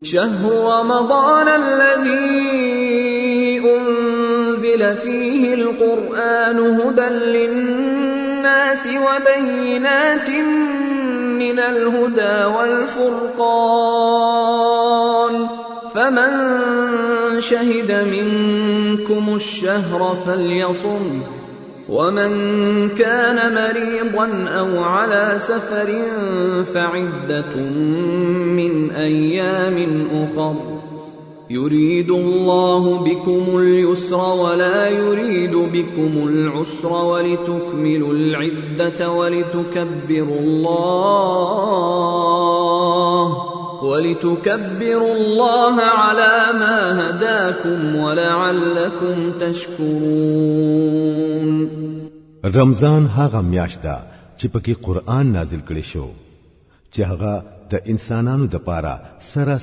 شهر رمضان الذي أنزل فيه القرآن هدى للناس وبينات من الهدى والفرقان فمن شهد منكم الشهر فليصم ومن كان مريضا أو على سفر فعدة من أيام أخر يريد الله بكم اليسر ولا يريد بكم العسر ولتكملوا العدة ولتكبروا الله على ما هداكم ولعلكم تشكرون. رمضان هغه میاشت ده چې پکې قرآن نازل کړي شو چې هغه د انسانانو د پاره سره